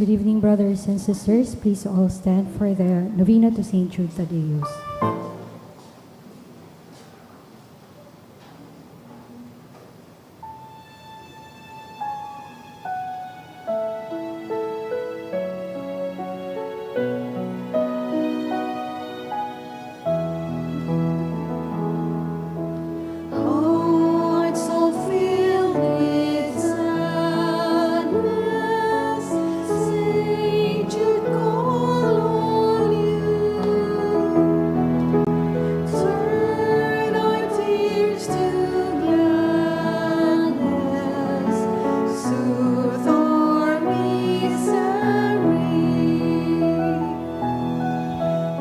Good evening, brothers and sisters. Please all stand for the novena to Saint Jude Thaddeus. Hearts so filled with sadness, Saint Jude call on you. Turn our tears to gladness, soothe our misery.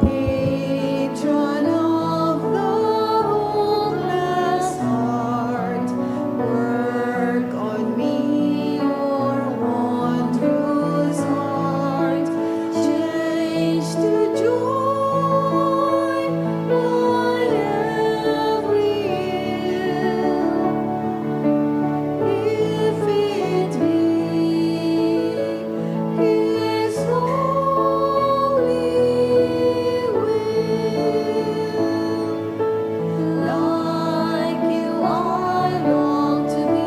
Patron of the hopeless heart, work on me your wondrous heart, change to joy my every ill, if it be His holy will. Like you I long to be,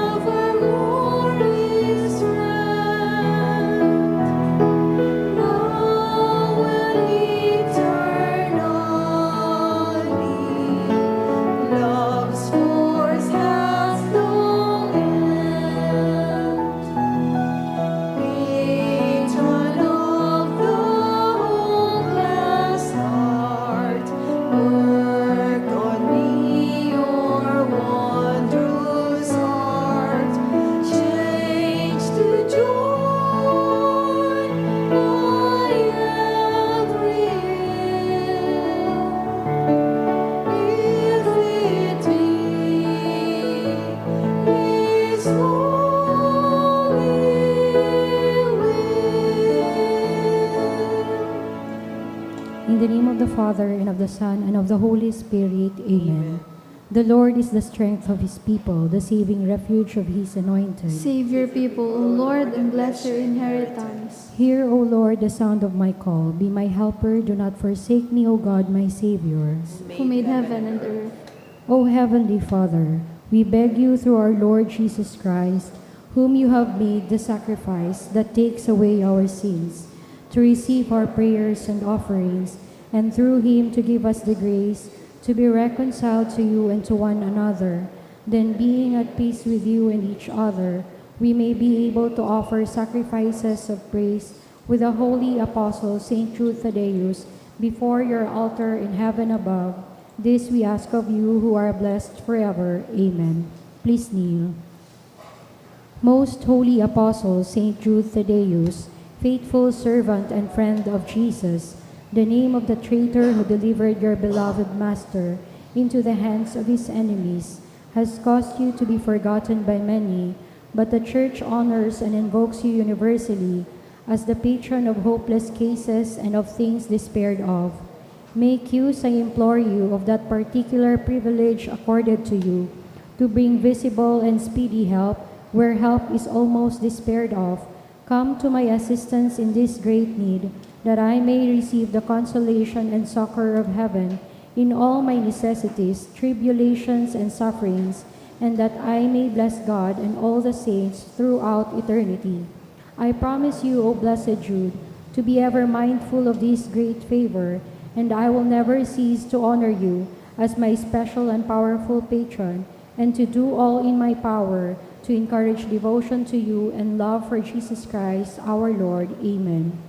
evermore His friend, now and eternally. Love's force has no end. Patron of the hopeless heart, work on me your wondrous heart, change to joy my every ill, if it be His holy will. In the name of the Father, and of the Son, and of the Holy Spirit. Amen. The Lord is the strength of his people, the saving refuge of his anointed. Save your people, O Lord, and bless your inheritance. Hear, O Lord, the sound of my call. Be my helper. Do not forsake me, O God, my Savior. Who made heaven and earth. O Heavenly Father, we beg you through our Lord Jesus Christ, whom you have made the sacrifice that takes away our sins, to receive our prayers and offerings, and through him to give us the grace to be reconciled to you and to one another. Then, being at peace with you and each other, we may be able to offer sacrifices of praise with the holy apostle Saint Jude Thaddeus before your altar in heaven above. This we ask of you who are blessed forever. Amen. Please kneel. Most holy apostle Saint Jude Thaddeus, faithful servant and friend of Jesus, the name of the traitor who delivered your beloved Master into the hands of his enemies has caused you to be forgotten by many, but the Church honors and invokes you universally as the patron of hopeless cases and of things despaired of. Make use, I implore you, of that particular privilege accorded to you, to bring visible and speedy help where help is almost despaired of. Come to my assistance in this great need, that I may receive the consolation and succor of heaven in all my necessities, tribulations, and sufferings, and that I may bless God and all the saints throughout eternity. I promise you, O blessed Jude, to be ever mindful of this great favor, and I will never cease to honor you as my special and powerful patron, and to do all in my power to encourage devotion to you and love for Jesus Christ our Lord. Amen.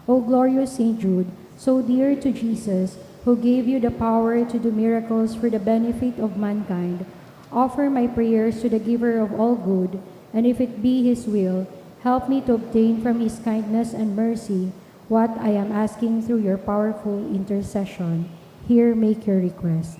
O glorious Saint Jude, so dear to Jesus, who gave you the power to do miracles for the benefit of mankind, offer my prayers to the giver of all good, and if it be his will, help me to obtain from his kindness and mercy what I am asking through your powerful intercession. Here, make your request.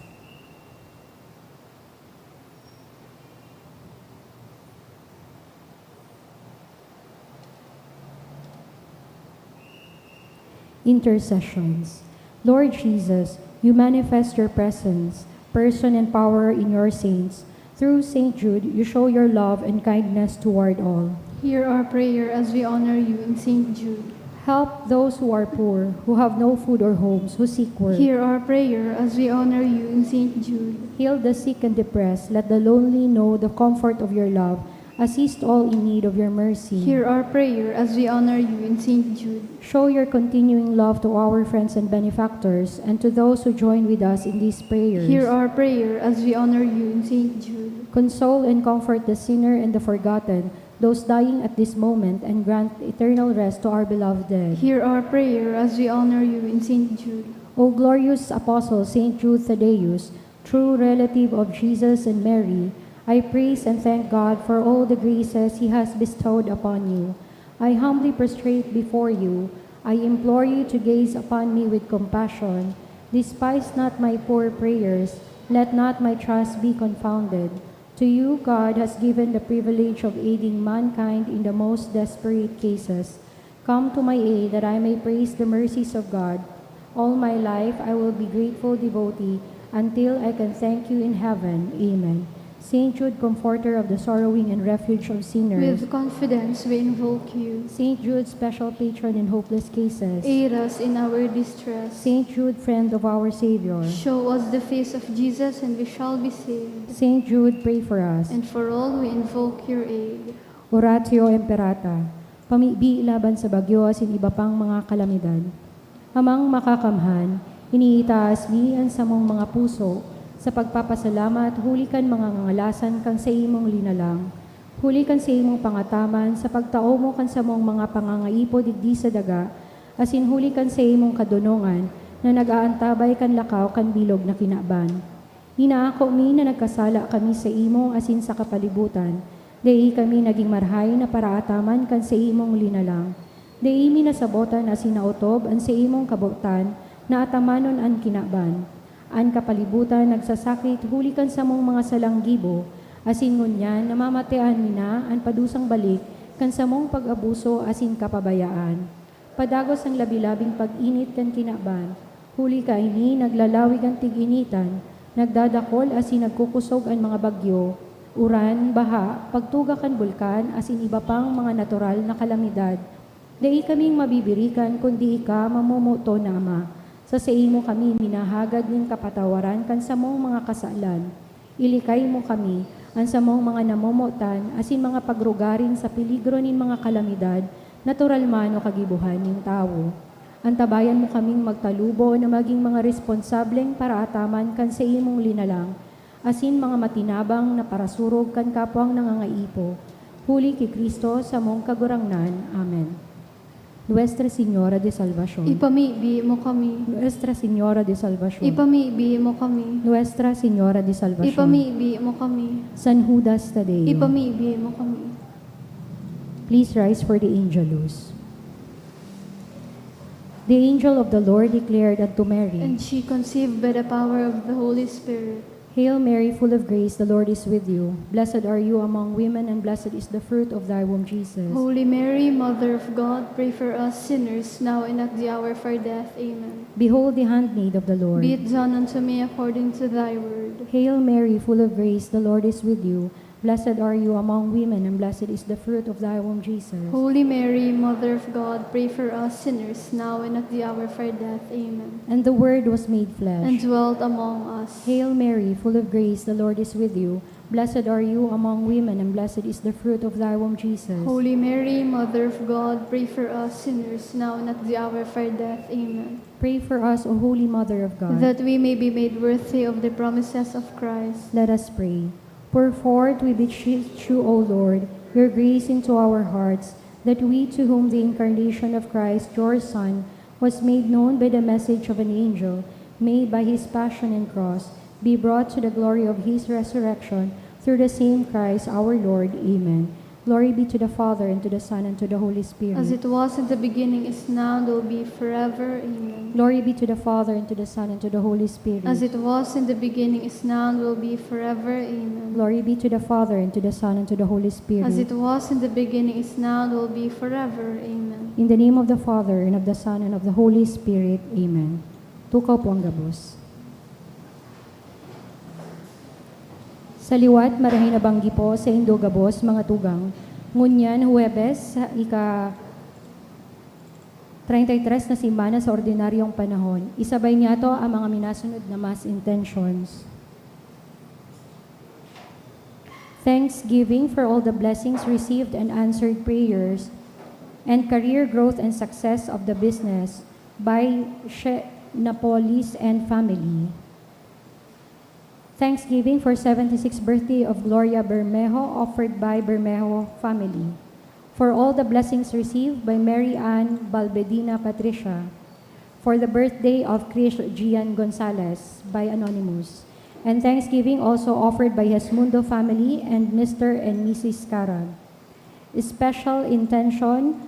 Intercessions. Lord Jesus, you manifest your presence, person, and power in your saints Through St. Jude, you show your love and kindness toward all. Hear our prayer as we honor you in St. Jude. Help those who are poor, who have no food or homes, who seek work. Hear our prayer as we honor you in St. Jude. Heal the sick and depressed. Let the lonely know the comfort of your love. Assist all in need of your mercy. Hear our prayer as we honor you in St. Jude. Show your continuing love to our friends and benefactors and to those who join with us in these prayers. Hear our prayer as we honor you in St. Jude. Console and comfort the sinner and the forgotten, those dying at this moment, and grant eternal rest to our beloved dead. Hear our prayer as we honor you in St. Jude. O glorious Apostle St. Jude Thaddeus, true relative of Jesus and Mary, I praise and thank God for all the graces He has bestowed upon you. I humbly prostrate before you. I implore you to gaze upon me with compassion. Despise not my poor prayers. Let not my trust be confounded. To you, God has given the privilege of aiding mankind in the most desperate cases. Come to my aid that I may praise the mercies of God. All my life I will be grateful devotee until I can thank you in heaven. Amen. Saint Jude, comforter of the sorrowing and refuge of sinners. With confidence we invoke you. Saint Jude, special patron in hopeless cases. Aid us in our distress. Saint Jude, friend of our Savior. Show us the face of Jesus and we shall be saved. Saint Jude, pray for us. And for all we invoke your aid. Oratio Imperata, pamibi laban sa bagyo asin iba pang mga kalamidad. Amang makakamhan, iniitaas mi ang samong mga puso, sa pagpapasalamat, hulikan mga ngangalasan kang sa imong linalang. Hulikan sa imong pangataman, sa pagtao mo kan sa mong mga pangangaipo digdi sa daga, asin hulikan sa imong kadunungan, na nag-aantabay kan lakaw kan bilog na kinaban. Hinaako mi na nagkasala kami sa imo asin sa kapalibutan, dai kami naging marhay na paraataman kan sa imong linalang. Dai mi nasabotan asin nautob an sa imong kabutan, na atamanon an kinaban. An kapalibutan nagsasakit hulikan sa mong mga salanggibo, asin ngunyan namamatean mina an padusang balik kan sa mong pag-abuso asin kapabayaan. Padagos ang labilabing pag-init kan kinaban, huli ka ini naglalawig ang tig-initan, nagdadakol asin nagkukusog ang mga bagyo, uran, baha, pagtuga kan bulkan asin iba pang mga natural na kalamidad. Dai kaming mabibirikan kundi ika mamumuto na Ama. Sa imo kami minahagad ning kapatawaran kan sa mong mga kasalan. Ilikay mo kami ang sa mong mga namumutan asin mga pagrugarin sa peligro nin mga kalamidad, natural man o kagibuhan ning tao. Antabayan mo kaming magtalubo na maging mga responsableng para ataman kan sa imong linalang, asin mga matinabang na parasurog kan kapwang nangangaipo. Huli kay Kristo sa mong kagurangnan. Amen. Nuestra Señora de Salvación. Ipamibi mo kami. Nuestra Señora de Salvación. Ipamibi mo kami. Nuestra Señora de Salvación. Ipamibi mo kami. San Judas Tadeo. Ipamibi mo kami. Please rise for the Angelus. The angel of the Lord declared unto Mary, And she conceived by the power of the Holy Spirit. Hail Mary, full of grace, the Lord is with you. Blessed are you among women, and blessed is the fruit of thy womb, Jesus. Holy Mary, Mother of God, pray for us sinners, now and at the hour of our death. Amen. Behold the handmaid of the Lord. Be it done unto me according to thy word. Hail Mary, full of grace, the Lord is with you. Blessed are you among women, and blessed is the fruit of thy womb, Jesus. Holy Mary, Mother of God, pray for us sinners, now and at the hour of our death. Amen. And the Word was made flesh. And dwelt among us. Hail Mary, full of grace, the Lord is with you. Blessed are you among women, and blessed is the fruit of thy womb, Jesus. Holy Mary, Mother of God, pray for us sinners, now and at the hour of our death. Amen. Pray for us, O Holy Mother of God. That we may be made worthy of the promises of Christ. Let us pray. Pour forth, we beseech you, O Lord, your grace into our hearts, that we, to whom the incarnation of Christ, your Son, was made known by the message of an angel, may, by his passion and cross, be brought to the glory of his resurrection, through the same Christ our Lord. Amen. Glory be to the Father, and to the Son, and to the Holy Spirit. As it was in the beginning, is now, and will be forever. Amen. Glory be to the Father, and to the Son, and to the Holy Spirit. As it was in the beginning, is now, and will be forever. Amen. Glory be to the Father, and to the Son, and to the Holy Spirit. As it was in the beginning, is now, and will be forever. Amen. In the name of the Father, and of the Son, and of the Holy Spirit. Amen. Tukaw po ang gabos. Sa liwat, marahin na banggi po sa Indogabos, mga tugang. Ngunyan, Huwebes, sa ika-33 na simana sa ordinaryong panahon. Isabay niya to ang mga minasunod na mass intentions. Thanksgiving for all the blessings received and answered prayers and career growth and success of the business by Napolis and family. Thanksgiving for 76th birthday of Gloria Bermejo offered by Bermejo family. For all the blessings received by Mary Ann Balbedina Patricia. For the birthday of Chris Gian Gonzalez by Anonymous. And thanksgiving also offered by Hesmundo family and Mr. and Mrs. Carag. Special intention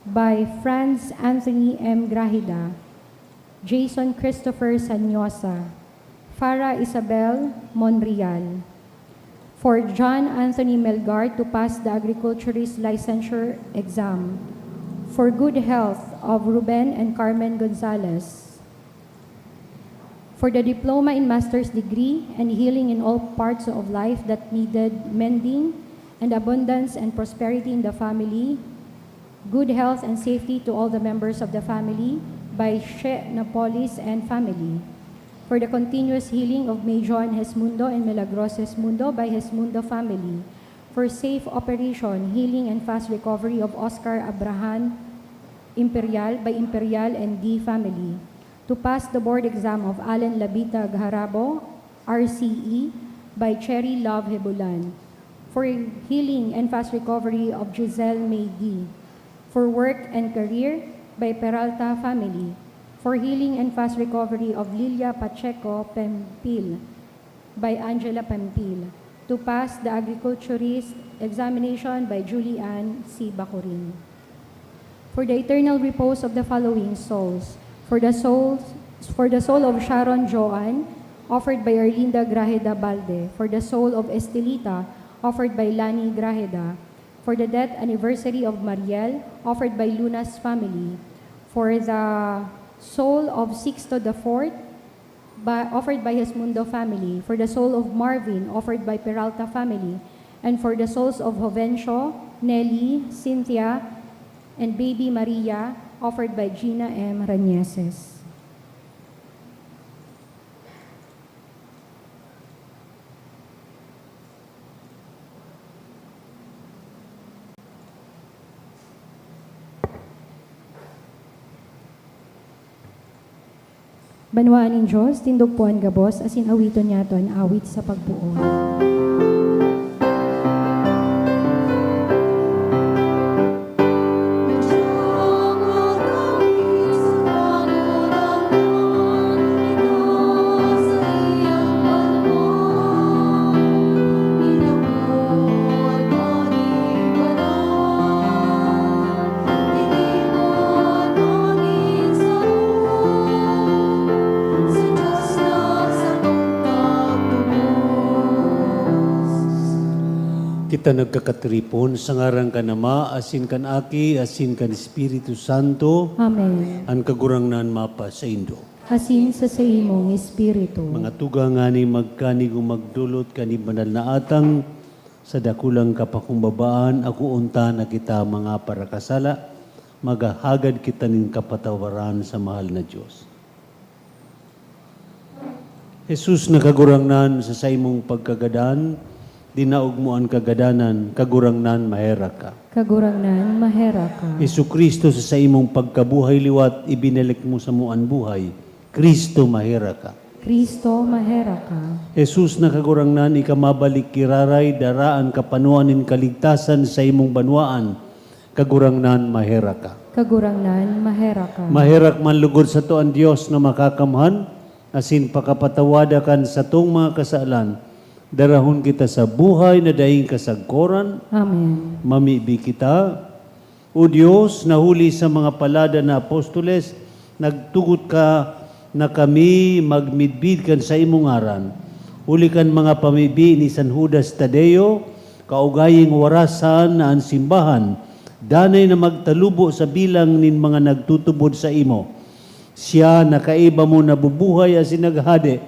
by Franz Anthony M. Grahida, Jason Christopher Sanyosa, Farah Isabel Monreal. For John Anthony Melgar to pass the agriculturist licensure exam. For good health of Ruben and Carmen Gonzalez. For the diploma in master's degree and healing in all parts of life that needed mending and abundance and prosperity in the family. Good health and safety to all the members of the family by She Napolis and family. For the continuous healing of Majon Hesmundo and Milagros Hesmundo by Hesmundo family. For safe operation, healing and fast recovery of Oscar Abrahan Imperial by Imperial and D family. To pass the board exam of Allen Labita Gharabo, RCE by Cherry Love Hebulan. For healing and fast recovery of Giselle May D. For work and career by Peralta family. For healing and fast recovery of Lilia Pacheco Pempil by Angela Pempil. To pass the agriculturist examination by Julianne C. Bacurin. For the eternal repose of the following souls. For the soul of Sharon Joan, offered by Erlinda Grajeda Balde. For the soul of Estelita, offered by Lani Grajeda. For the death anniversary of Mariel, offered by Luna's family. For the soul of Sixto IV, offered by Hesmundo family. For the soul of Marvin, offered by Peralta family. And for the souls of Jovencio, Nelly, Cynthia, and baby Maria, offered by Gina M. Ranieses. Banwaan in Diyos, tindog po ang gabos, asin awito niya to ang awit sa pagbuo. Kita nagkakatripon, sa ngaran ka nama, asin kan Aki, asin kan Espiritu Santo, Amen. ang kagurangnan mapa sa Indo. Asin sa imong Espiritu. Mga tuga nga ni magkanig magdulot kani banal na atang, sa dakulang kapakumbabaan, ako unta na kita mga parakasala, magahagad kita nin kapatawaran sa mahal na Diyos. Jesus na kagurangnan sa imong pagkagadan, dinaog mo ang kagadanan, kagurangnan mahera ka. Kagurangnan, mahera ka. Yesu Kristo sa imong pagkabuhay liwat, ibinalik mo sa muan buhay. Kristo mahera ka. Kristo, mahera ka. Jesus na kagurangnan, ikamabalik kiraray, daraan kapanuanin kaligtasan sa imong banwaan. Kagurangnan mahera ka. Kagurangnan, mahera ka. Maherak man lugod sa to ang Diyos na makakamhan, asin pakapatawadakan sa tong mga kasalan, darahon kita sa buhay na daing kasagkoran. Amen. Mamibi kita. O Diyos, nahuli sa mga palada na apostoles, nagtugot ka na kami magmidbid kan sa imong ngaran. Huli kan mga pamibi ni San Judas Tadeo, kaugaying warasan na ang simbahan, danay na magtalubo sa bilang nin mga nagtutubod sa imo. Siya nakaiba mo nabubuhay as naghade,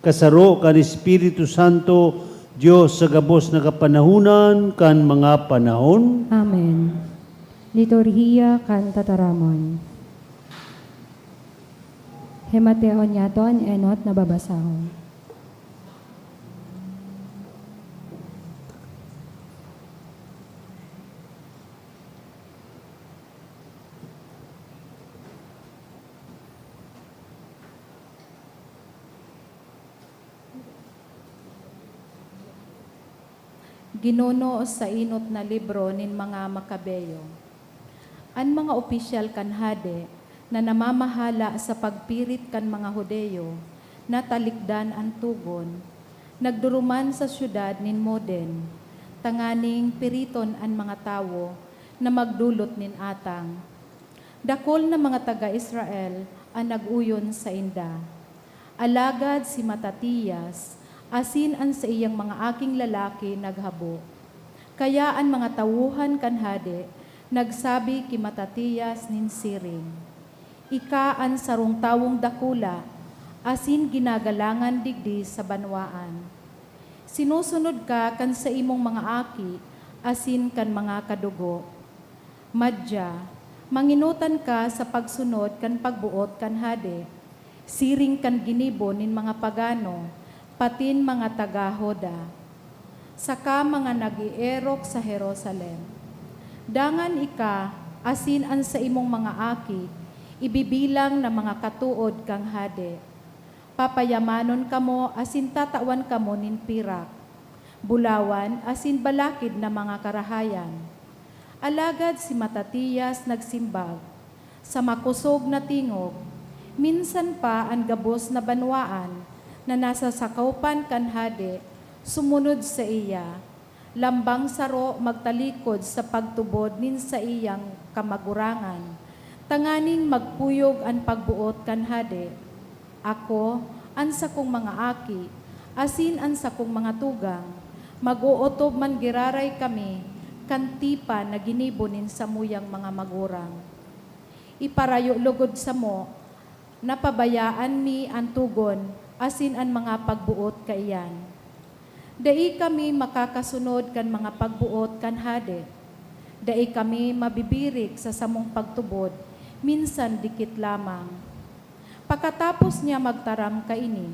kasaro kan Espiritu Santo, Dios sa gabos na kapanahunan kan mga panahon. Amen. Liturhiya kan tataramon. Hemateon yaton enot na babasahon. Ginuno sa inot na libro nin mga Makabeyo. An mga opisyal kanhade na namamahala sa pagpirit kan mga Hudeyo na talikdan ang tugon, nagduruman sa syudad nin Moden, tanganing piriton an mga tawo na magdulot nin atang. Dakol na mga taga-Israel ang naguyon sa inda. Alagad si Matatiyas, asin an sa iyang mga aking lalaki naghabo. Kaya ang mga tawuhan kanhade, nagsabi ki Matatiyas nin siring. Ika ang sarong tawong dakula, asin ginagalangan digdi sa banwaan. Sinusunod ka kan sa imong mga aki, asin kan mga kadugo. Madya, manginutan ka sa pagsunod kan pagbuot kanhade, siring kan ginibo nin mga pagano, patin mga taga-Hoda, saka mga nag-ierok sa Jerusalem. Dangan ika, asin an sa imong mga aki, ibibilang na mga katuod kang hade. Papayamanon kamo, asin tatawan kamo nin pirak. Bulawan, asin balakid na mga karahayan. Alagad si Matatiyas nagsimbag, sa makusog na tingog, minsan pa ang gabos na banwaan, na nasa sakaupan kanhade, sumunod sa iya, lambang saro magtalikod sa pagtubod nin sa iyang kamagurangan, tanganing magpuyog ang pagbuot kanhade. Ako, an sa kong mga aki, asin an sa kong mga tugang, mag-uutob man giraray kami, kantipa na ginibo nin sa muyang mga magurang. Iparayo lugod sa mo, napabayaan mi ang tugon, asin ang mga pagbuot kaiyan. Dai kami makakasunod kan mga pagbuot kan hade. Dai kami mabibirik sa samong pagtubod, minsan dikit lamang. Pagkatapos niya magtaram kaini,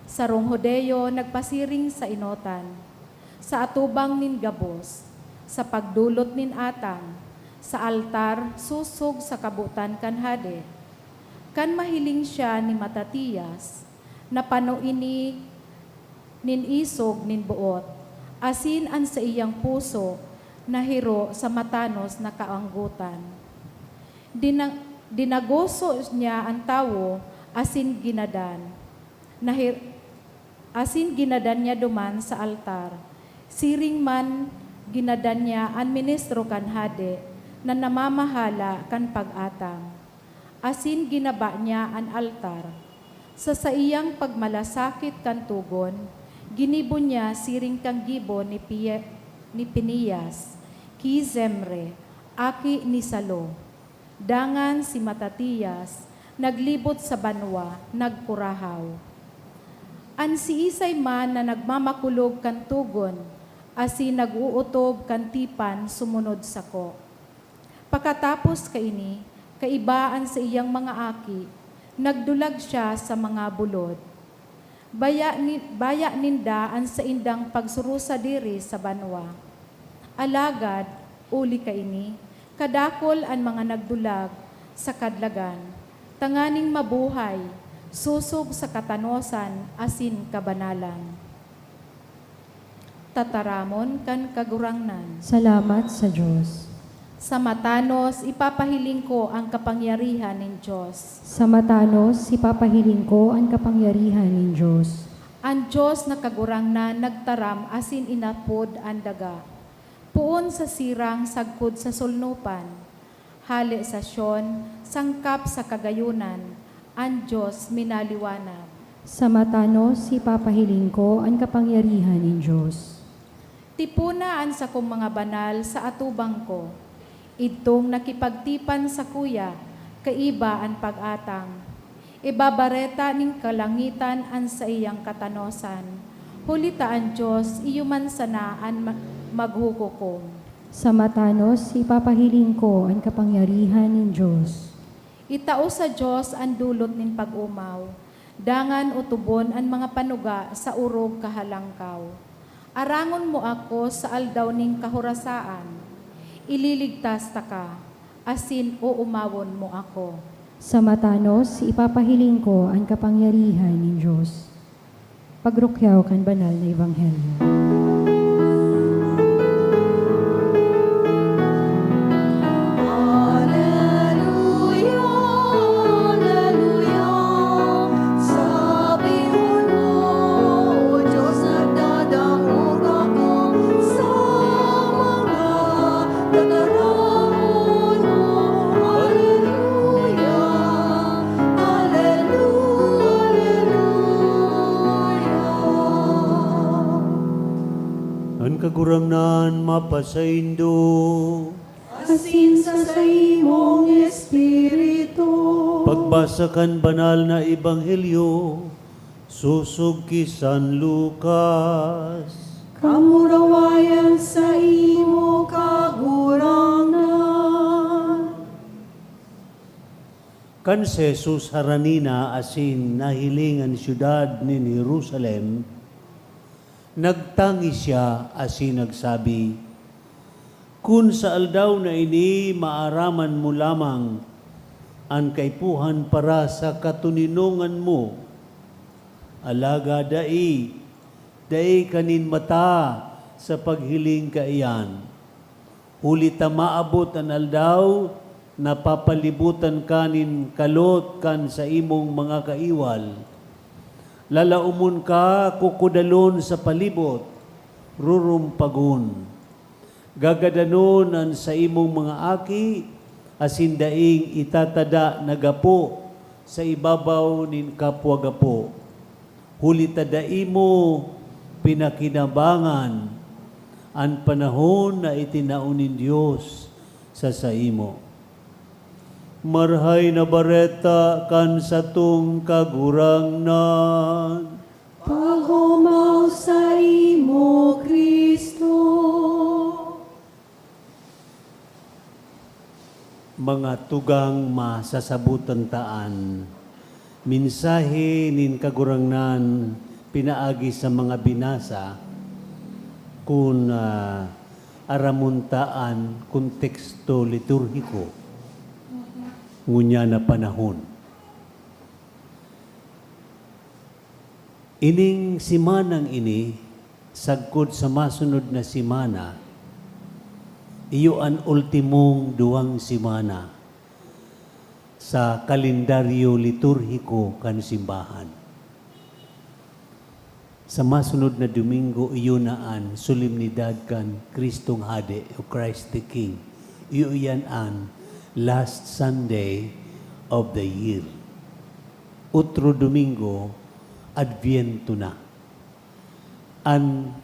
sarong Hudeyo nagpasiring sa inotan, sa atubang nin gabos, sa pagdulot nin atang, sa altar susog sa kabutan kan hade. Kan mahiling siya ni Matatiyas, na panuini nin isog nin buot, asin an sa iyang puso, nahiro sa matanos na kaanggutan. Dinagoso niya ang tawo, asin ginadan. Asin ginadan niya duman sa altar. Siring man ginadan niya ang ministro kan hade, na namamahala kan pag-atang. Asin ginaba niya ang altar. Sa iyang pagmalasakit kan tugon, ginibo niya siring kang gibo ni Piniyas, ki Zemre, aki ni Salo. Dangan si Matatiyas, naglibot sa banwa, nagkurahaw. An si Isay man na nagmamakulog kan tugon, asi nag-uutob kan tipan sumunod sako. Pagkatapos kaini, kaibaan sa iyang mga aki, nagdulag siya sa mga bulod. Baya nindaan sa indang pagsurusa diri sa banwa. Alagad, uli kaini, kadakol ang mga nagdulag sa kadlagan, tanganing mabuhay, susog sa katanosan, asin kabanalan. Tataramon kan kagurangnan. Salamat sa Diyos. Sa matanos, ipapahiling ko ang kapangyarihan ng Diyos. Sa matanos, ipapahiling ko ang kapangyarihan ng Diyos. Ang Diyos na kagurangnan nagtaram asin inapod ang daga. Puon sa sirang sagpod sa sulnupan. Hali sa Sion, sangkap sa kagayunan. Ang Diyos minaliwanag. Sa matanos, ipapahiling ko ang kapangyarihan ng Diyos. Tipunaan sa kong mga banal sa atubang ko. Itong nakipagtipan sa kuya, kaiba ang pag-atang. Ibabareta ning kalangitan an sa iyang katanosan. Hulitaan Diyos, iyo man sanaan maghukukom. Sa matanos, ipapahiling ko ang kapangyarihan ng Diyos. Itao sa Diyos ang dulot nin pag-umaw. Dangan utubon ang mga panuga sa urog kahalangkaw. Arangon mo ako sa aldaw ning kahurasaan. Ililigtas ta ka, asin uumawon mo ako. Sa matanos, ipapahiling ko ang kapangyarihan ng Diyos. Pagrukyaw kan banal na Ebanghelyo. Ang kagurangnan mapasaindo, Asin sa imong Espiritu. pagbasa kan banal na Ebanghelyo, susog ki San Lucas. Kamurawayan sa imo kagurangan. Kan si Jesus haranina asin nahilingan siyudad ni Jerusalem, nagtangi siya asin nagsabi, kun sa aldaw na ini maaraman mo lamang ang kaipuhan para sa katuninongan mo, alaga dai kanin mata sa paghiling kaiyan. Huli ta maabot ang aldaw, napapalibutan kanin kalot kan sa imong mga kaiwal. Lalaumon ka, kukudalon sa palibot, rurumpagun. Gagadanon ang sa imong mga aki, asindaing itatada nagapo sa ibabaw nin kapwa gapo. Huli tadai mo pinakinabangan ang panahon na itinaunin Diyos sa saimo. Marhay na bareta kan sa tung kagurangnan. Paghumaw sa imo, Kristo. Mga tugang masasabutan taan, minsahe nin kagurangnan pinaagi sa mga binasa kung aramuntaan konteksto liturhiko ngunya na panahon. Ining simanang ini, sagkod sa masunod na simana, iyo ang ultimong duwang simana sa kalendaryo liturhiko kan simbahan. Sa masunod na Domingo, iyo naan solemnidad kan Kristong Hade o Christ the King. Iyo yan ang last Sunday of the year. Otro Domingo, Adviento na. Ang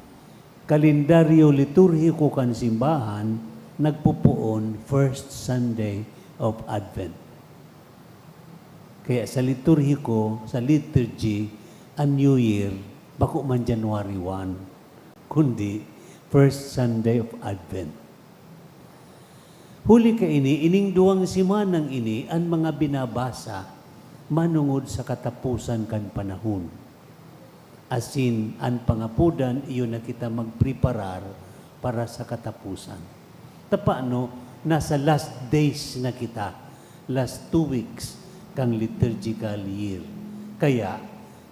kalendaryo liturhiko kan simbahan nagpupuon first Sunday of Advent. Kaya sa liturhiko, sa liturgy, ang New Year, bako man January 1, kundi first Sunday of Advent. Huli ka ining duwang simanang ini, ang mga binabasa, manungod sa katapusan kan panahon. Asin, ang pangapudan, iyon na kita magpreparar para sa katapusan. Paano, nasa last days na kita, last 2 weeks kang liturgical year. Kaya,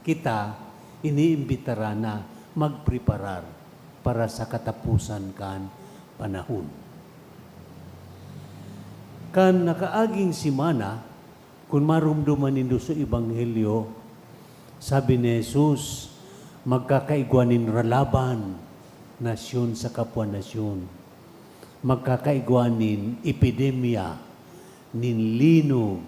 kita iniimbitara na magpreparar para sa katapusan kan panahon. Kan nakaaging simana, kung marumduman nindo sa Ebanghelyo, sabi ni Jesus, magkakaigwanin ralaban, nasyon sa kapwa nasyon. Magkakaigwanin epidemya, ninlinog,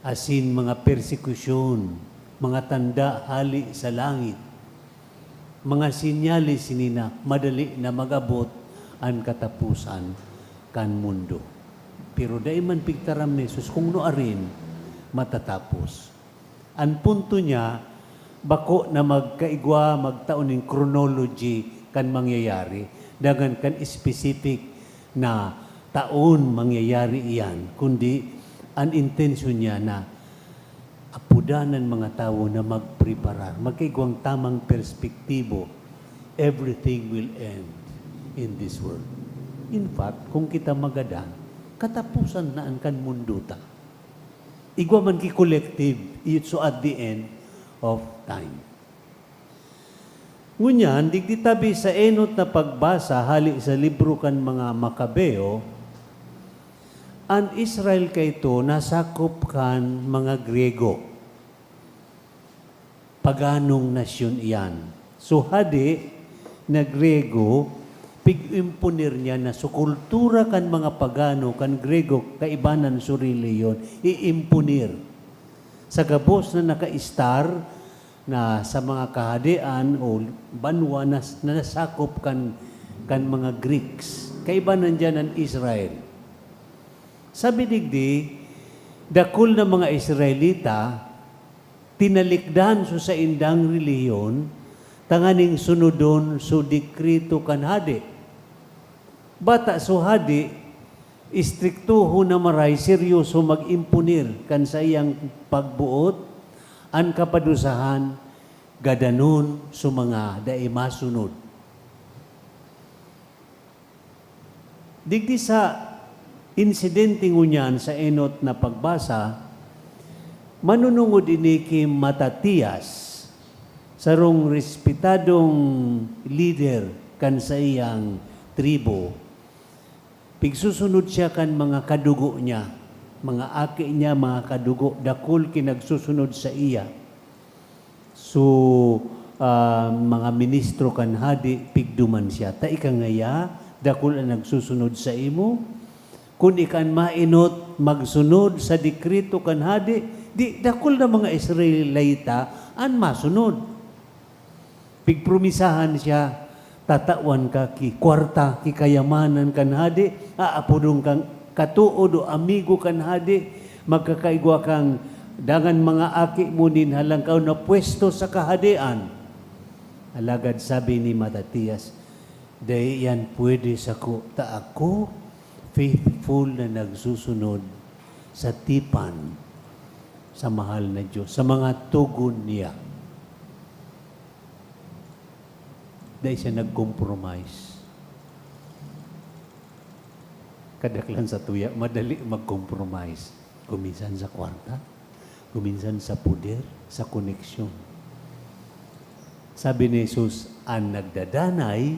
asin mga persekusyon, mga tanda hali sa langit, mga sinyalis sinina, madali na magabot ang katapusan kan mundo. Pero dahil man pigtaram ni Jesus, kung noarin, matatapos. Ang punto niya, bako na magkaigwa, magtaon ng chronology kan mangyayari. Dagan kan specific na taon mangyayari iyan, kundi ang intensyon niya na apudanan mga tao na magpreparar, magkaigwang tamang perspektibo, everything will end in this world. In fact, kung kita magada, katapusan na ang kan mundo ta. Igwa man ki collective, so at the end of time. Ngunyan, digditabi sa enot na pagbasa hali sa libro kan mga Makabeo, ang Israel kayto nasakop kan mga Griego. Paganong nasyon iyan. So hadi na Griego, pig-impunir niya na so kultura kan mga pagano, kan Griego, kaibanan surili yon, iimpunir. Sa gabos na naka-star na sa mga kahadian o banwa na nasakop kan mga Greeks, kaibanan dyan ang Israel. Sabi digdi, dakol na mga Israelita, tinalikdan so sa indang reliyon, tanganing sunodon so dikrito kan hadi. Bata so hadi, istriktuho na maray, seryoso mag-impunir kan sa iyang pagbuot, ang kapadusahan, gadanon so mga daimasunod. Digdi sa insidente ngunyan sa enot na pagbasa, manunungod ini kay Matatias, sarong respetadong leader kan sa iyang tribo. Pigsusunod siya kan mga kadugo niya, mga aki niya, mga kadugo, dakol kinagsusunod sa iya. So, mga ministro kan hadi, pigduman siya. Ta ika ngaya, dakol ang nagsusunod sa imo, kung ikan mainot, magsunod sa dikrito kan hadi, di dakol na mga Israelita an masunod. Pigpromisahan siya, tatawan ka ki kwarta, ki kayamanan kan hadi, aapudong kang katuod o amigo kan hadi, magkakaigwa kang dangan mga aki mo din halangkaw na pwesto sa kahadian. Alagad sabi ni Matatias, dahi yan pwede sa ko, ta ako, faithful na nagsusunod sa tipan sa mahal na Diyos, sa mga tugon niya. Dahil siya nag-compromise. Kadaklan sa tuya, madali mag-compromise. Kuminsan sa kwarta, kuminsan sa puder, sa koneksyon. Sabi ni Jesus, ang nagdadanay,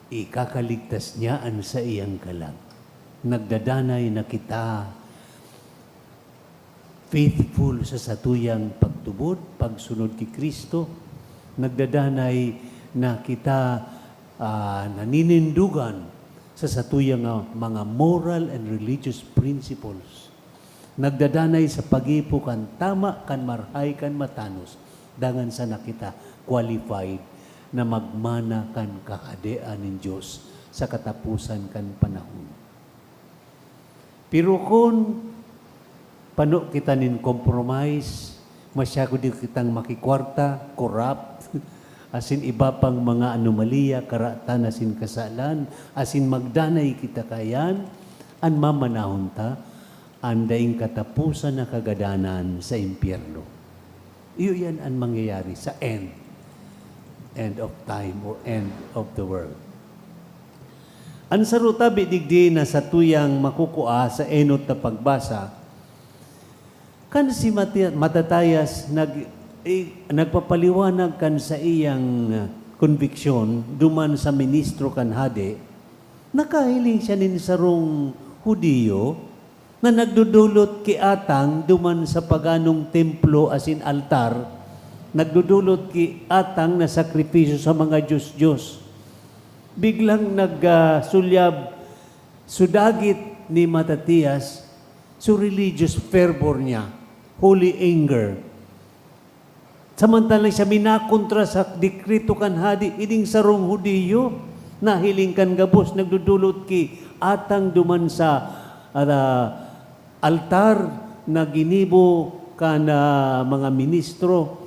ikakaligtas niyaan sa iyang kalag. Nagdadanay na kita faithful sa satuyang pagtubod, pagsunod kay Kristo. Nagdadanay na kita naninindugan sa satuyang mga moral and religious principles. Nagdadanay sa pagipo kan tama, kan marhay, kan matanos. Dangan sa nakita qualified na magmana kan kahadian ng Diyos sa katapusan kan panahon. Pero kung pano kita nin compromise, masyado di kitang makikwarta, corrupt, asin iba pang mga anomalya, karatan, asin kasalan, asin magdanay kita kayan, an mamanahon ta, andaing katapusan na kagadanan sa impyerno. Iyo yan ang mangyayari sa end of time or end of the world. Ang saruta bidigdi na sa tuyang makukua sa enot na pagbasa, kan si Matatayas nagpapaliwanag kan sa iyang konviksyon duman sa ministro kan hadi, nakahiling siya nin sarong Hudiyo na nagdudulot ki atang duman sa paganong templo asin altar, nagdudulot ki atang na sakripisyo sa mga Diyos-Diyos. Biglang nagsulyab sudagit ni Matatias so religious fervor niya, holy anger. Samantalang siya minakontra sa dikrito kan hadi, ining sarong Hudiyo, nahiling kan gabos, nagdudulot ki atang duman sa altar na ginibo kan mga ministro,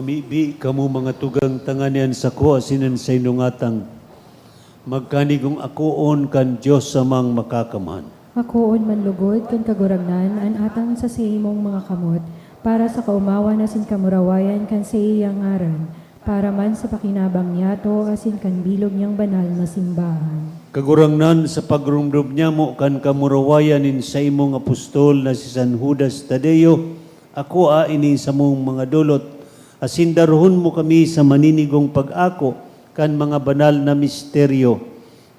Mamibi kamo mga tugang tanganian sa ko asinan sa inungatang magkanigong akoon kan Diyos samang makakaman. Akoon manlugod kan kaguragnan an atang sa imong mga kamot para sa kaumawa na sin kamurawayan kan sa iyang ngaran para man sa pakinabang niyato asin kan bilog niyang banal na simbahan. Kagurangnan sa pagrumdum niya mo kan kamurawayanin sa imong apostol na si San Judas Tadeo, ako ini sa mong mga dulot, asin daruhon mo kami sa maninigong pag-ako kan mga banal na misteryo.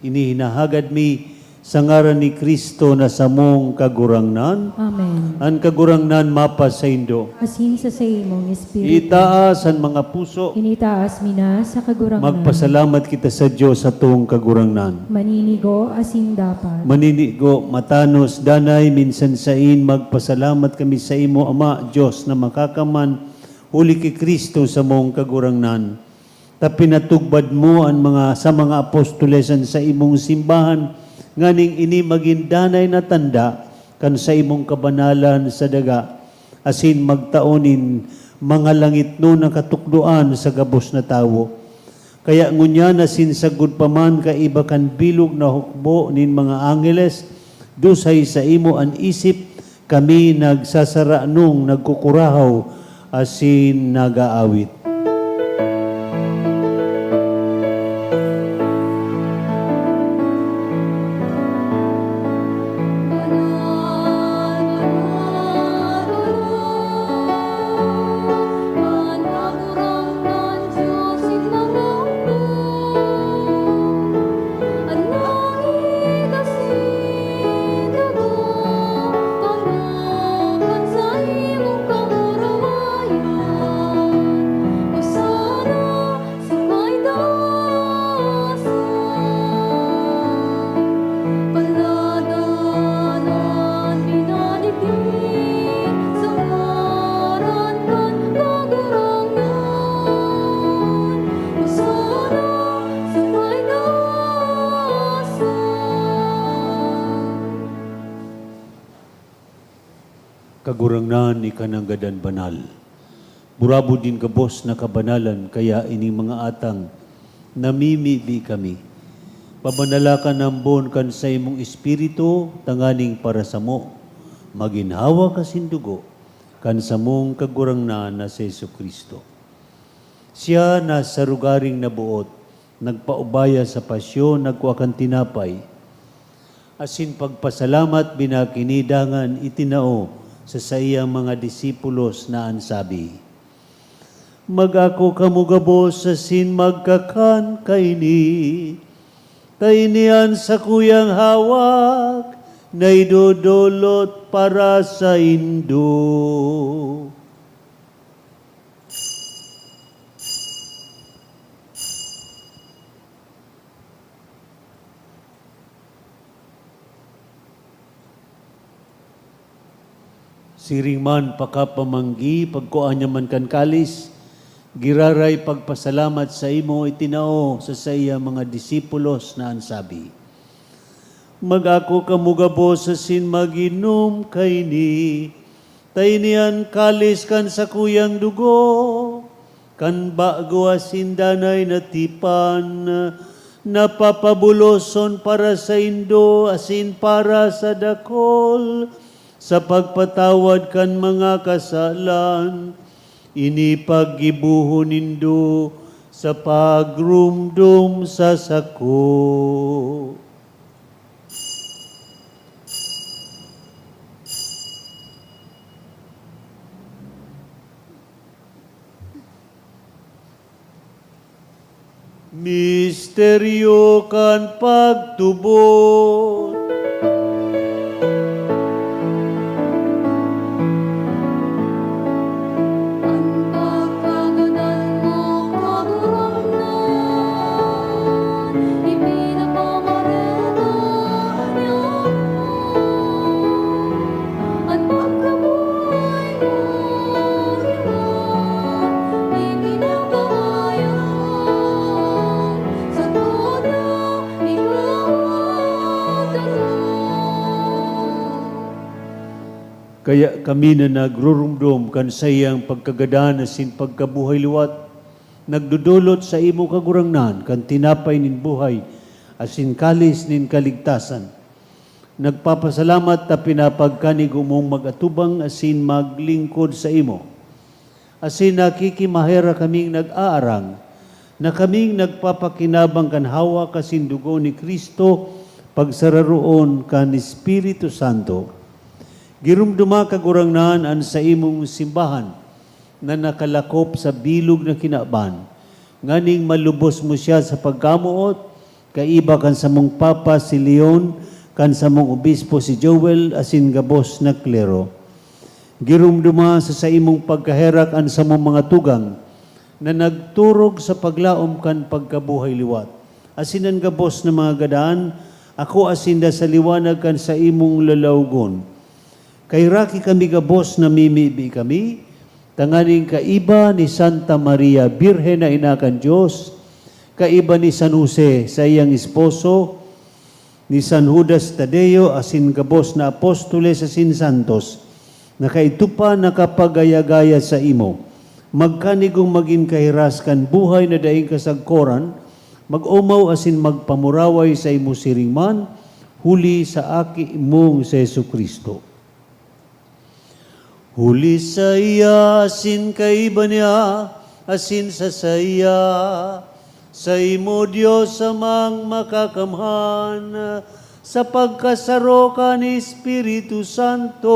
Inihinahagad mi sa ngaran ni Kristo na sa mong kagurangnan, Amen. ang kagurangnan mapa sa indo. Asin sa imong espiritu. Itaas ang mga puso, Initaas mina sa kagurangnan. magpasalamat kita sa Diyos sa tuong kagurangnan. Maninigo asin dapat. Maninigo, matanos, danay, minsan sain, magpasalamat kami sa imo, Ama, Diyos, na makakaman, huli kay Kristo sa mong kagurangnan. Tapinatugbad mo ang sa mga apostolesan sa imong simbahan, nganing ini maging danay na tanda kan sa imong kabanalan sa daga, asin magtaonin mga langit no na katukduan sa gabos na tawo. Kaya ngunya na sinsagod pa man kaiba kan bilog na hukbo nin mga angeles, dusay sa imo an isip, kami nagsasara nung nagkukurahaw asin nagaawit. Kagurangnan ikananggadan banal. Burabo din kabos na kabanalan, kaya ini mga atang namimibi kami. Pabanalakan ang bon kan sa imong espiritu, tanganing para sa mo, maginhawa kasindugo, kan sa mong kagurangnan na si Jesucristo. Siya na sa rugaring nabuot, nagpaubaya sa pasyon, nagkuakan tinapay, asin pagpasalamat binakinidangan itinao sa iyang mga disipulos na ansabi, mag-ako kamugabos sa sin magkakan kaini, kainian sa kuyang hawak, na idodolot para sa indo. Siring man pakapamanggi, pagkuanya man kan kalis, giraray pagpasalamat sa imo itinao sa iya mga disipulos na ansabi, mag-ako kamugabo sa sin maginom kaini, tainian kalis kan sa kuyang dugo, kan bago asin danay na tipan, napapabuloson para sa indo asin para sa dakol, sa pagpatawad kan mga kasalan, inipaggibuhon nindo sa pagrumdum sa sako. Misteryo kan pagtubot, Sa todo ikaw Kaya kami na nagrurumdum kan sa iyang pagkagadahan asin pagkabuhay liwat, nagdudulot sa imo kagurangnan kan tinapay nin buhay asin kalis nin kaligtasan. Nagpapasalamat ta pinapagkanig umong magatubang asin maglingkod sa imo. Asin nakikimahera kaming nag-aarang, na kaming nagpapakinabang kan hawa kasin dugo ni Kristo, pagsararoon kan Espiritu Santo. Girumduma kagurangnan an sa imong simbahan, na nakalakop sa bilog na kinaban, nganing malubos mo siya sa pagkamuot, kaiba kan sa mong Papa si Leon, kan sa mong Obispo si Joel, asin gabos na klero. Girumduma sa imong pagkaherak an sa mong mga tugang, na nagturog sa paglaom kan pagkabuhay liwat. Asin ang gabos na mga gadaan, ako asinda sa liwanag kan sa imong lalawgon. Kay raki kami gabos na mimibi kami, tanganing kaiba ni Santa Maria, Birhen na inakan Diyos, kaiba ni San Jose sa iyang esposo, ni San Judas Tadeo, asin gabos na apostoles asin santos, na kaitupa nakapagaya-gaya sa imo, magkanigong maging kahiras kan buhay na daing kasagkoran, mag-umaw asin magpamuraway sa imo siringman, huli sa aki imong sa Jesucristo. Huli sa iya, asin kaiba niya, asin sa saya, sa imo Diyos amang makakamhan, sa pagkasaro ka ni Espiritu Santo,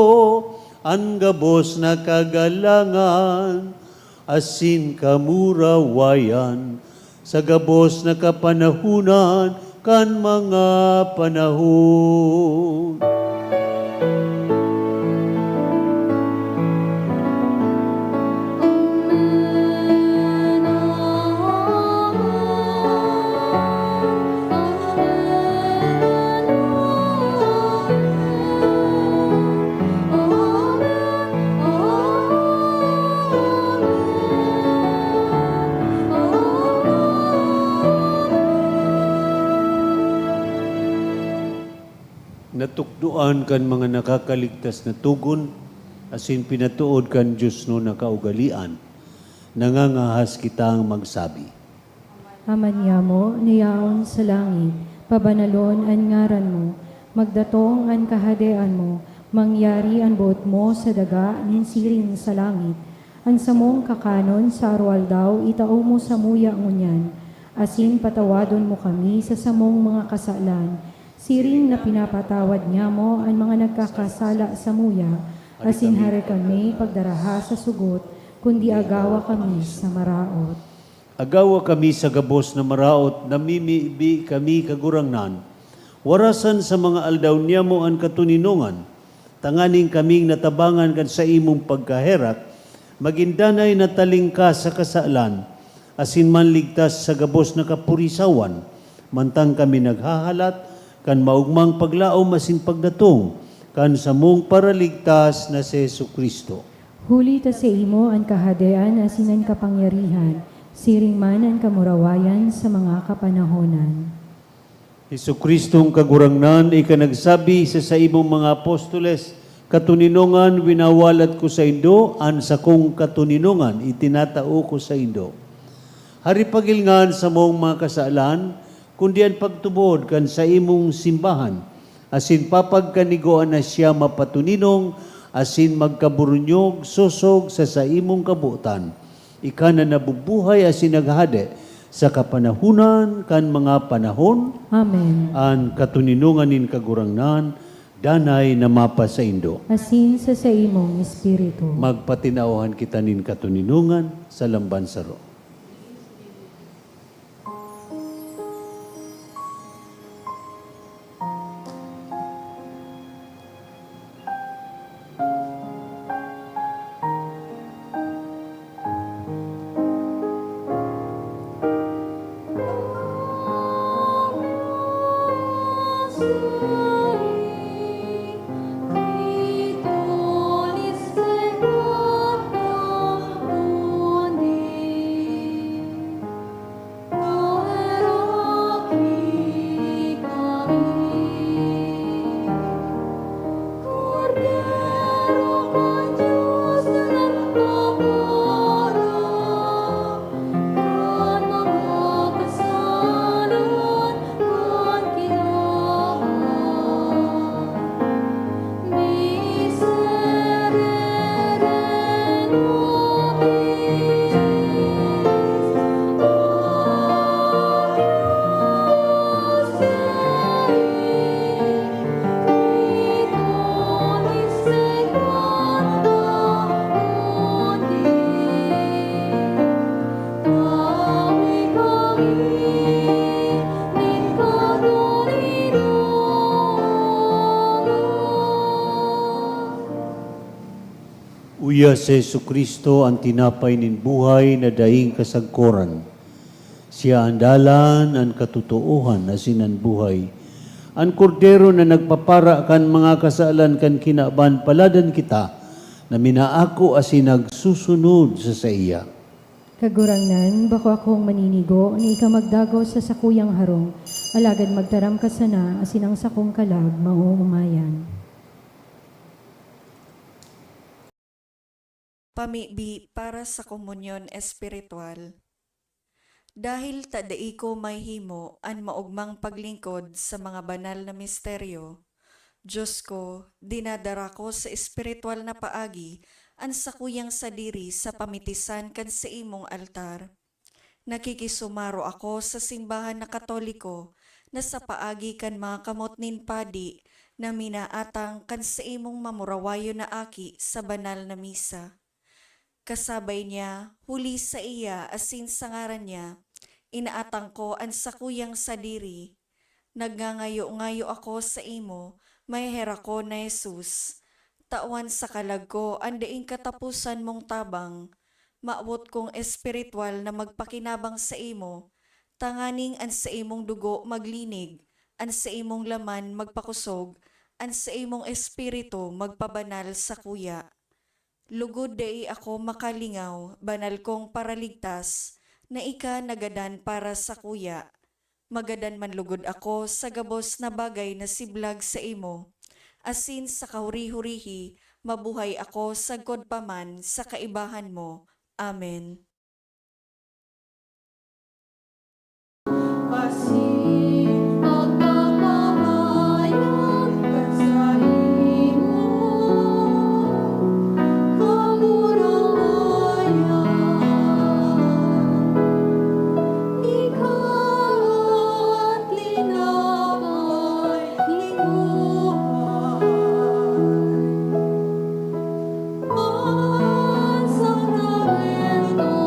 ang gabos na kagalangan, asin kamurawayan, sa gabos na kapanahunan, kan mga panahon. Natukduan kan mga nakakaligtas na tugon, asin pinatuod kan Diyos no nakaugalian, nangangahas kitang magsabi. Amanyamo, niyaon sa langit, pabanalon an ngaran mo, magdatong an kahadean mo, mangyari an buot mo sa daga, ninsirin sa langit, an samong kakanon sa arwal daw, itao mo sa muya ngunyan, asin patawadon mo kami sa samong mga kasalan, siring na pinapatawad niya mo ang mga nagkakasala sa muya, asin hari kami pagdaraha sa sugot, kundi agawa kami sa maraot. Agawa kami sa gabos na maraot, namimibi kami kagurangnan. Warasan sa mga aldaw niya mo ang katuninungan, tanganing kaming natabangan kan sa imong pagkaherak, magindanay na talingka sa kasalan, asin manligtas sa gabos na kapurisawan, mantang kami naghahalat, kan maugmang paglaom asin pagdatong, kan samong paraligtas na si Jesucristo. Huli ta sa imo ang kahadean asin ang kapangyarihan, siring man ang kamurawayan sa mga kapanahonan. Jesucristong kagurangnan, ikanagsabi sa imong mga apostoles, katuninungan winawalat ko sa indo, an sa kong katuninungan itinatao ko sa indo. Hari pagilngan sa mong mga kasalan, kundi ang pagtubod kan sa imong simbahan, asin papagkanigoan na siya mapatuninong, asin magkaburunyog, susog sa imong kabutan. Ika na nabubuhay asin naghade sa kapanahunan kan mga panahon, Amen. an katuninungan nin kagurangnan, danay na mapa sa indo. Asin sa imong espiritu. Magpatinauhan kita nin katuninungan sa lambansaro. Hallelujah sa Yesu Kristo, ang tinapay nin buhay na daing kasagkoran. Siya ang dalan, ang katutuuhan, asin ang buhay. Ang kordero na nagpapara kan mga kasalan kan kinaban, paladan kita, na minaako asin nagsusunod sa iya. Kagurangnan, bako akong maninigo, ni ika magdagaw sa sakuyang harong, alagad magtaram ka sana, asin ang sakong kalag, mauumayan. Pamibi para sa komunyon espiritual. Dahil tadai ko may himo an maugmang paglingkod sa mga banal na misteryo, Diyos ko, dinadara ko sa espiritual na paagi an sakuyang sadiri sa pamitisan kan sa imong altar. Nakikisumaro ako sa simbahan na Katoliko na sa paagi kan mga kamot nin padi na minaatang kan sa imong mamurawayo na aki sa banal na misa. Kasabay niya, huli sa iya asin sa ngaran niya, inaatang ko ang sakuyang sadiri. Nagngangayo-ngayo ako sa imo, may hera ko na Jesus. Tawan sa kalag ko, andaing katapusan mong tabang. Maawot kong espiritual na magpakinabang sa imo. Tanganing an sa imong dugo maglinig, an sa imong laman magpakusog, an sa imong espiritu magpabanal sa kuya. Lugod dai ako makalingaw, banal kong paraligtas, na ika nagadan para sa kuya. Magadan man lugod ako sa gabos na bagay na siblag sa imo. Asin sa kahuri-hurihi, mabuhay ako sagkod paman sa kaibahan mo. Amen. Asin pagpapahayag ka sa imo, kamurawayan. Ikaw at linamay lingguhan. Ang sakramento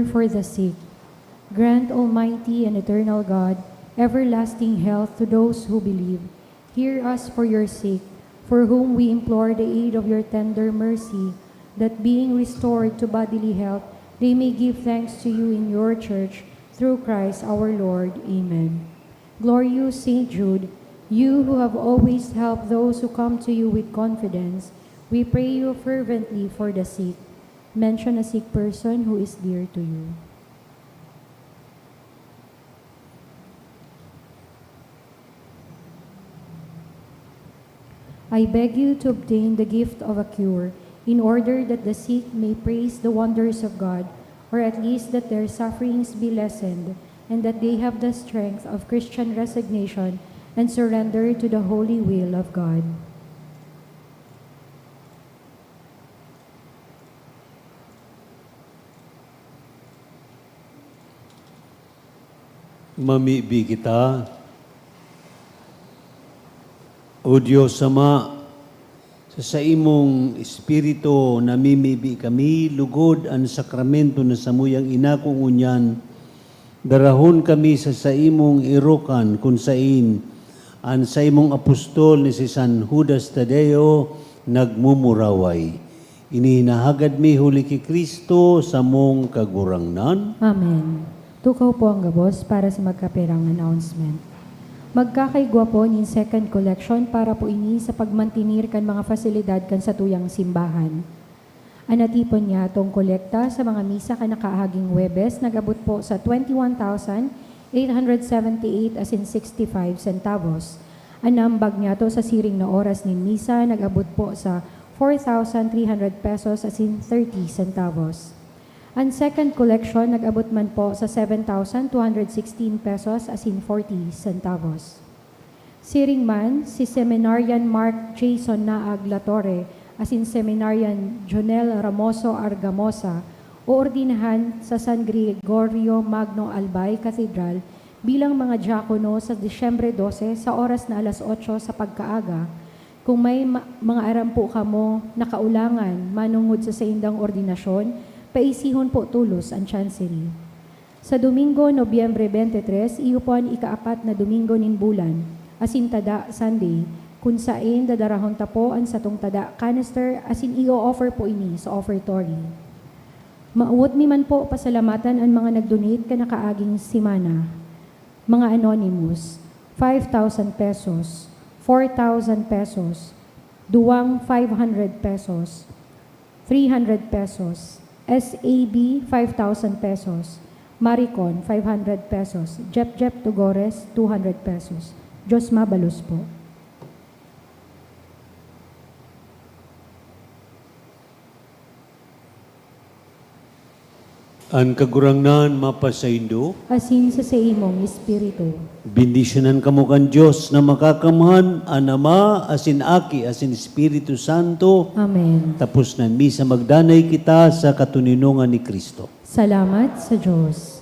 for the sick. Grant, Almighty and eternal God, everlasting health to those who believe. Hear us for your sake, for whom we implore the aid of your tender mercy, that being restored to bodily health, they may give thanks to you in your church, through Christ our Lord. Amen. Glorious Saint Jude, you who have always helped those who come to you with confidence, we pray you fervently for the sick. Mention a sick person who is dear to you. I beg you to obtain the gift of a cure, in order that the sick may praise the wonders of God, or at least that their sufferings be lessened, and that they have the strength of Christian resignation and surrender to the holy will of God. Mamibi kita. O Diyos Ama, sa imong Espiritu namimibi kami, lugod ang sakramento na samuyang inakong unyan, darahon kami sa imong irokan kung sain, an sa imong apostol ni si San Judas Tadeo nagmumuraway. Ininahagad mi huli ki Kristo sa mong kagurangnan. Amen. Tukaw po ang gabos para sa magkaperang announcement. Magkakaigwa po ni second collection para po ini sa pagmantinir kan mga fasilidad kan sa tuyang simbahan. Anatipon niya tong kolekta sa mga misa kan nakaaging Webes nagabot po sa 21,878 as in 65 centavos. Anambag niya to sa siring na oras ni misa nagabot po sa 4,300 pesos as in 30 centavos. Ang second collection nag-abot man po sa 7,216 pesos as in 40 centavos. Siring man, si Seminarian Mark Jason Naag Latore as in Seminarian Jonel Ramoso Argamosa o ordinahan sa San Gregorio Magno Albay Cathedral bilang mga diakono sa Disyembre 12 sa oras na alas 8 sa pagkaaga. Kung may mga aram po kamo nakaulangan manungod sa indang ordinasyon, paisihon po tulos ang chancery. Sa Domingo, Nobyembre 23, iyo po ang ikaapat na Domingo nin bulan, asin tada Sunday, kung sain dadarahon tapo ang satong tada canister, asin iyo offer po ini sa offertory. Mauwot mi man po pasalamatan ang mga nagdonate ka nakaaging simana. Mga anonymous, 5,000 pesos, 4,000 pesos, duwang 500 pesos, 300 pesos, SAB 5,000 pesos, Maricon 500 pesos, Jep Tugores 200 pesos. Diyos mabalos po. Ang kagurangnan mapasaindo, Asin sa imong espiritu. bendisyonan kamo kan Diyos na makakamahan, an Ama, asin Aki, asin Espiritu Santo, Amen. tapos na misa magdanay kita sa katuninungan ni Kristo. Salamat sa Diyos.